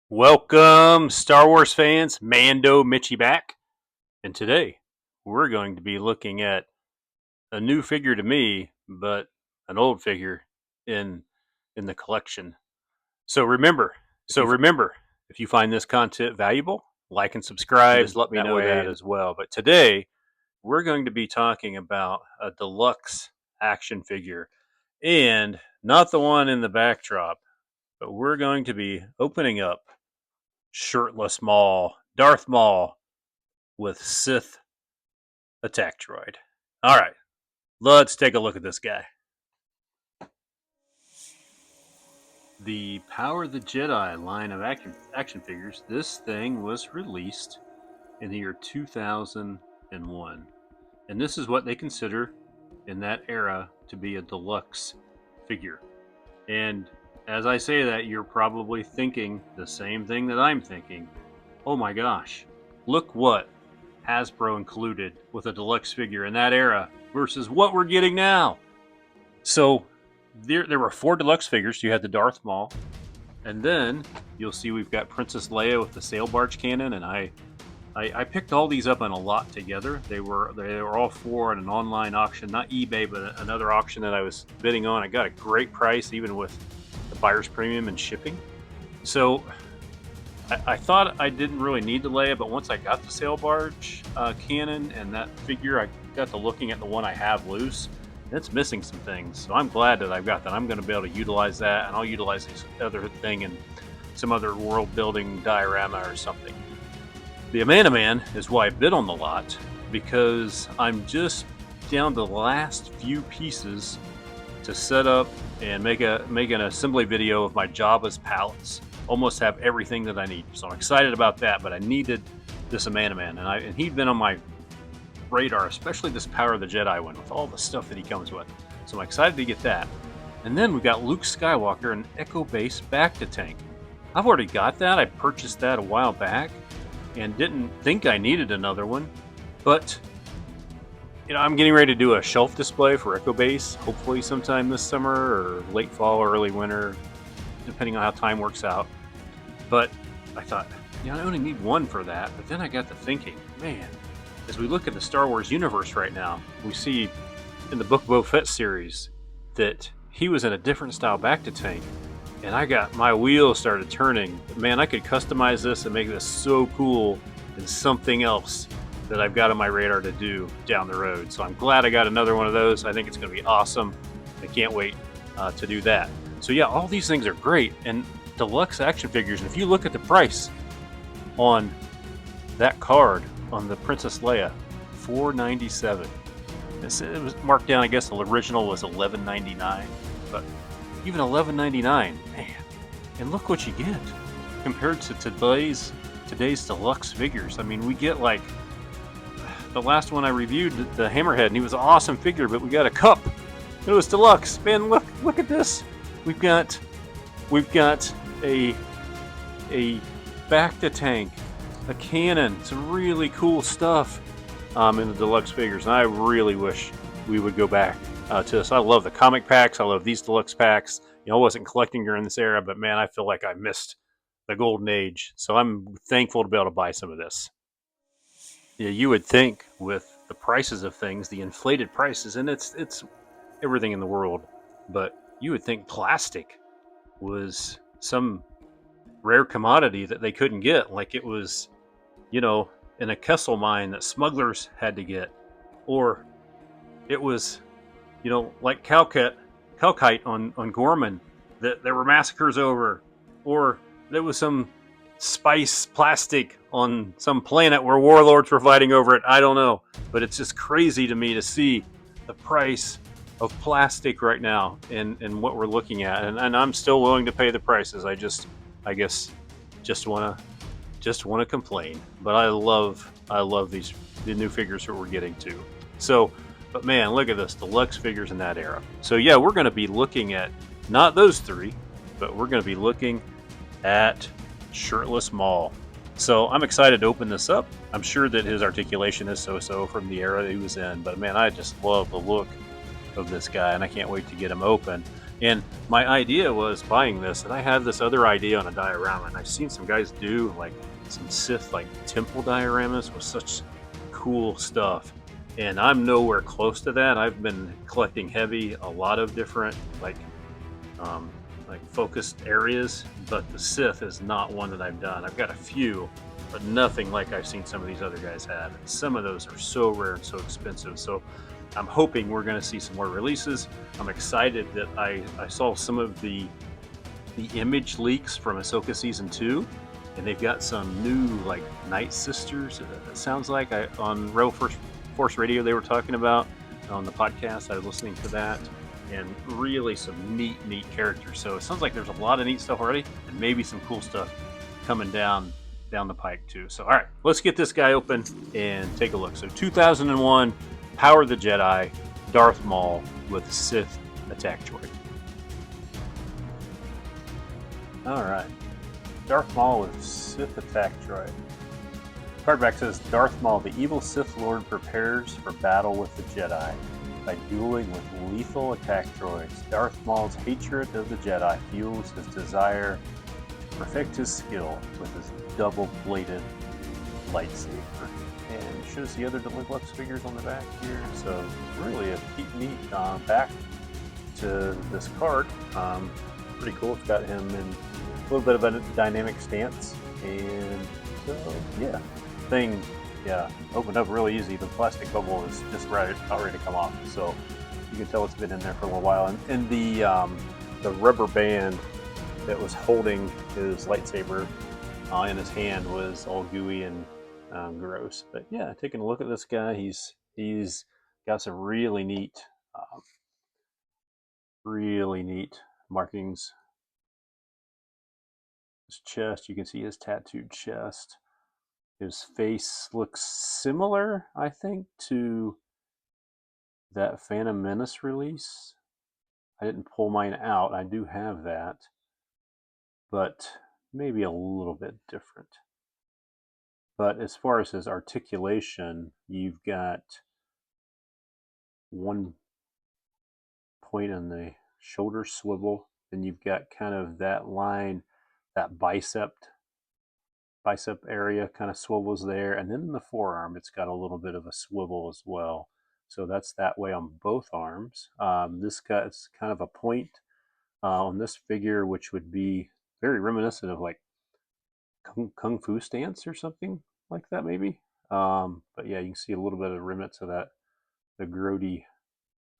Welcome, Star Wars fans. Mando Mitchy back. And today, we're going to be looking at a new figure to me, but an old figure in the collection. So remember, if you find this content valuable, like and subscribe. Just let me know that as well. But today, we're going to be talking about a deluxe action figure, and not the one in the backdrop, but we're going to be opening up Shirtless Maul, Darth Maul, with Sith Attack Droid. All right, let's take a look at this guy. The Power of the Jedi line of action figures, this thing was released in the year 2001. And this is what they consider in that era to be a deluxe figure. And as I say that, you're probably thinking the same thing that I'm thinking. Oh my gosh, look what Hasbro included with a deluxe figure in that era versus what we're getting now. So there were 4 deluxe figures. You had the Darth Maul, and then you'll see we've got Princess Leia with the sail barge cannon, and I picked all these up on a lot together. They were all 4 in an online auction, not eBay, but another auction that I was bidding on. I got a great price, even with the buyer's premium and shipping. So I thought I didn't really need the Leia, but once I got the sail barge cannon and that figure, I got to looking at the one I have loose. It's missing some things, so I'm glad that I've got that. I'm going to be able to utilize that, and I'll utilize this other thing in some other world-building diorama or something. The Amanda Man is why I bid on the lot, because I'm just down to the last few pieces to set up and make an assembly video of my Jabba's palace. Almost have everything that I need, so I'm excited about that. But I needed this Amanda Man, and he'd been on my radar, especially this Power of the Jedi one with all the stuff that he comes with. So I'm excited to get that. And then we've got Luke Skywalker and Echo Base Bacta tank. I've already got that. I purchased that a while back and didn't think I needed another one, but I'm getting ready to do a shelf display for Echo Base, hopefully sometime this summer or late fall or early winter, depending on how time works out. But I thought, I only need one for that. But then I got to thinking, man, as we look at the Star Wars universe right now, we see in the Book of Boba Fett series that he was in a different style Bacta tank, and I got my wheels started turning. Man, I could customize this and make this so cool and something else that I've got on my radar to do down the road. So I'm glad I got another one of those. I think it's going to be awesome. I can't wait to do that. So yeah, all these things are great, and deluxe action figures. And if you look at the price on that card on the Princess Leia, $497. It was marked down. I guess the original was $11.99, but even $11.99, man. And look what you get compared to today's deluxe figures. I mean, we get like the last one I reviewed, the Hammerhead, and he was an awesome figure, but we got a cup. It was deluxe. Man, look at this. We've got a Bacta tank, a cannon, some really cool stuff in the deluxe figures, and I really wish we would go back to this. I love the comic packs. I love these deluxe packs. I wasn't collecting during this era, but man, I feel like I missed the golden age. So I'm thankful to be able to buy some of this. Yeah, you would think with the prices of things, the inflated prices, and it's everything in the world, but you would think plastic was some rare commodity that they couldn't get, like it was, in a Kessel mine that smugglers had to get, or it was, like Calkite on Gorman that there were massacres over, or there was some spice plastic on some planet where warlords were fighting over it. I don't know, but it's just crazy to me to see the price of plastic right now and what we're looking at, and I'm still willing to pay the prices. I guess just want to complain, but I love the new figures that we're getting to. So But man, look at this, deluxe figures in that era. So yeah, we're going to be looking at not those three, but we're going to be looking at Shirtless Maul. So I'm excited to open this up. I'm sure that his articulation is so-so from the era he was in, but man, I just love the look of this guy, and I can't wait to get him open. And my idea was buying this, and I had this other idea on a diorama, and I've seen some guys do like some Sith like temple dioramas with such cool stuff. And I'm nowhere close to that. I've been collecting heavy, a lot of different um, like focused areas, but the Sith is not one that I've done. I've got a few, but nothing like I've seen some of these other guys have. And some of those are so rare and so expensive. So I'm hoping we're going to see some more releases. I'm excited that I saw some of the image leaks from Ahsoka season 2, and they've got some new like Night Sisters. It sounds like on Rebel Force Radio they were talking about on the podcast. I was listening to that, and really some neat characters. So it sounds like there's a lot of neat stuff already, and maybe some cool stuff coming down the pike too. So all right, let's get this guy open and take a look. So 2001, Power of the Jedi, Darth Maul with Sith Attack Droid. All right, Darth Maul with Sith Attack Droid. Cardback says Darth Maul, the evil Sith Lord, prepares for battle with the Jedi by dueling with lethal attack droids. Darth Maul's hatred of the Jedi fuels his desire to perfect his skill with his double-bladed lightsaber. And you should see other deluxe figures on the back here. So really a neat back to this card. Pretty cool. It's got him in a little bit of a dynamic stance, and so yeah, thing opened up really easy. The plastic bubble is just about ready to come off, so you can tell it's been in there for a little while. And the rubber band that was holding his lightsaber in his hand was all gooey and gross. But yeah, taking a look at this guy, he's got some really neat markings. His chest, you can see his tattooed chest. His face looks similar, I think, to that Phantom Menace release. I didn't pull mine out. I do have that, but maybe a little bit different. But as far as his articulation, you've got one point in the shoulder swivel, and you've got kind of that line, that bicep area kind of swivels there, and then in the forearm it's got a little bit of a swivel as well. So that's that way on both arms. This guy's kind of a point on this figure, which would be very reminiscent of like kung fu stance or something like that, maybe. But yeah, you can see a little bit of remnants of that, the grody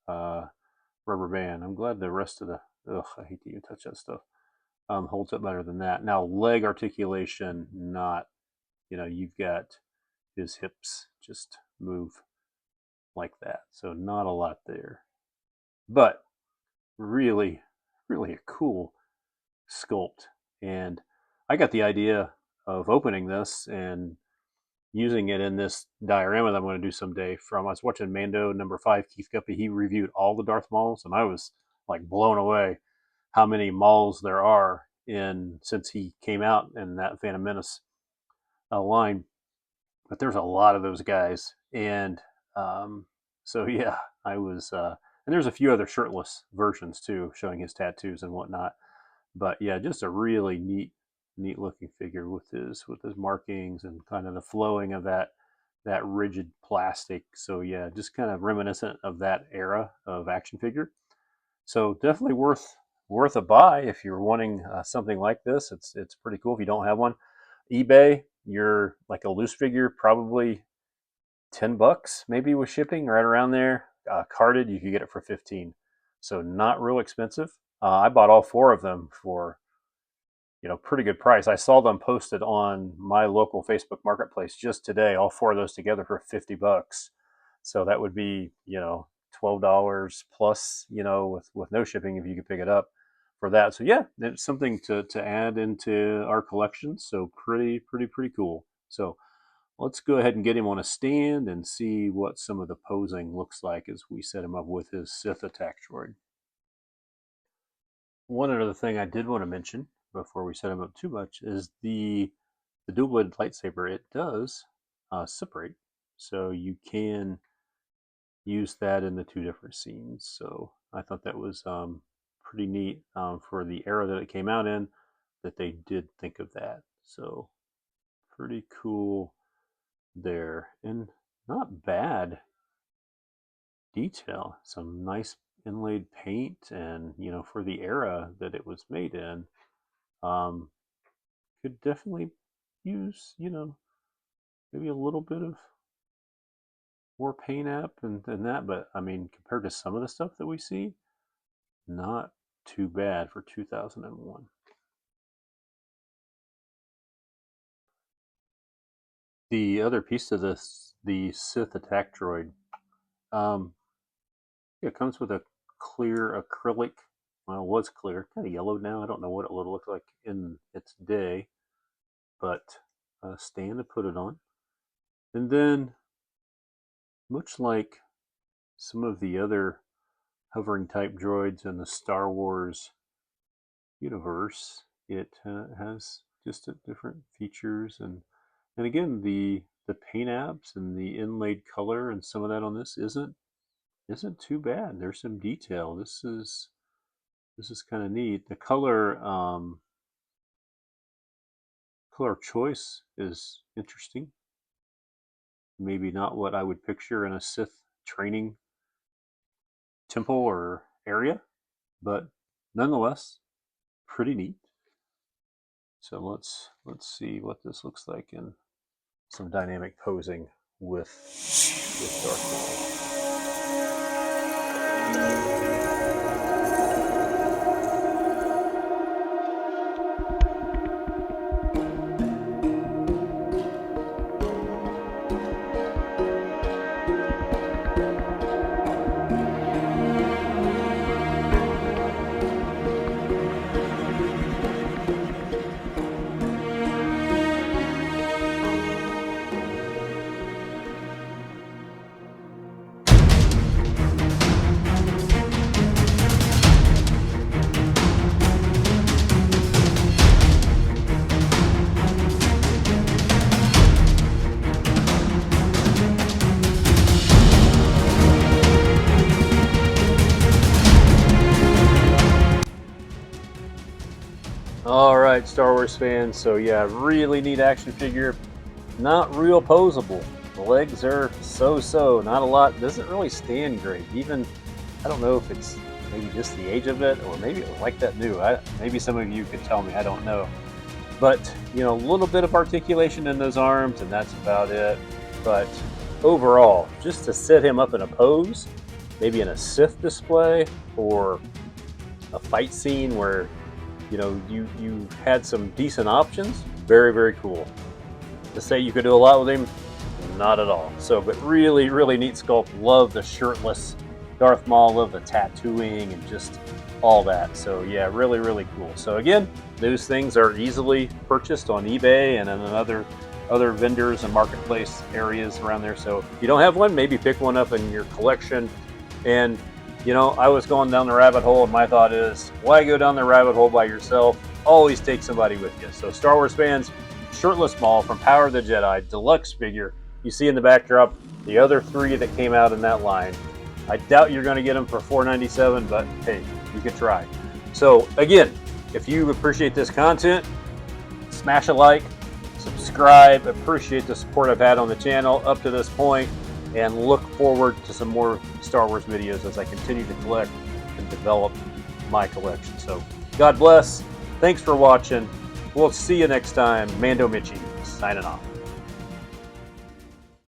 rubber band. I'm glad the rest of the I hate to even touch that stuff. Holds up better than that. Now leg articulation, not, you've got his hips just move like that, so not a lot there, but really a cool sculpt. And I got the idea of opening this and using it in this diorama that I'm going to do someday. I was watching Mando #5, Keith Guppy. He reviewed all the Darth Mauls, and I was like blown away how many Mauls there are since he came out in that Phantom Menace line. But there's a lot of those guys, and so yeah, I was. And there's a few other shirtless versions too, showing his tattoos and whatnot. But yeah, just a really neat looking figure with his markings and kind of the flowing of that rigid plastic. So yeah, just kind of reminiscent of that era of action figure. So definitely worth a buy if you're wanting something like this. It's pretty cool if you don't have one. eBay, you're like a loose figure, probably $10 maybe with shipping, right around there. Carded, you could get it for 15. So not real expensive. I bought all 4 of them for pretty good price. I saw them posted on my local Facebook marketplace just today, all 4 of those together for $50. So that would be, $12 plus, with no shipping if you could pick it up for that. So yeah, it's something to add into our collection. So pretty cool. So let's go ahead and get him on a stand and see what some of the posing looks like as we set him up with his Sith Attack Droid. One other thing I did want to mention before we set him up too much is the dual-bladed lightsaber. It does separate, so you can use that in the two different scenes. So I thought that was pretty neat for the era that it came out in, that they did think of that. So pretty cool there, and not bad detail. Some nice inlaid paint, and for the era that it was made in, could definitely use maybe a little bit of more paint app and that, but I mean, compared to some of the stuff that we see, not too bad for 2001. The other piece to this, the Sith Attack Droid, it comes with a clear acrylic. Well, it was clear, kind of yellowed now. I don't know what it would look like in its day, but a stand to put it on. And then, much like some of the other hovering type droids in the Star Wars universe, it has just different features, and again, the paint apps and the inlaid color and some of that on this isn't too bad. There's some detail. This is kind of neat. The color choice is interesting. Maybe not what I would picture in a Sith training temple or area, but nonetheless, pretty neat. So let's see what this looks like in some dynamic posing with Darth Maul. All right, Star Wars fans. So yeah, really neat action figure. Not real posable. The legs are so-so. Not a lot. Doesn't really stand great. Even, I don't know if it's maybe just the age of it, or maybe it was like that new. Maybe some of you could tell me. I don't know. But a little bit of articulation in those arms, and that's about it. But overall, just to set him up in a pose, maybe in a Sith display or a fight scene where you had some decent options, very, very cool. To say you could do a lot with him, not at all. So, but really, really neat sculpt. Love the shirtless Darth Maul, love the tattooing and just all that. So yeah, really, really cool. So again, those things are easily purchased on eBay and in other vendors and marketplace areas around there. So if you don't have one, maybe pick one up in your collection. And I was going down the rabbit hole, and my thought is, why go down the rabbit hole by yourself? Always take somebody with you. So Star Wars fans, Shirtless Maul from Power of the Jedi, deluxe figure. You see in the backdrop the other 3 that came out in that line. I doubt you're going to get them for $4.97, but hey, you can try. So again, if you appreciate this content, smash a like, subscribe. Appreciate the support I've had on the channel up to this point, and look forward to some more Star Wars videos as I continue to collect and develop my collection. So God bless. Thanks for watching. We'll see you next time. Mando Mitchy signing off.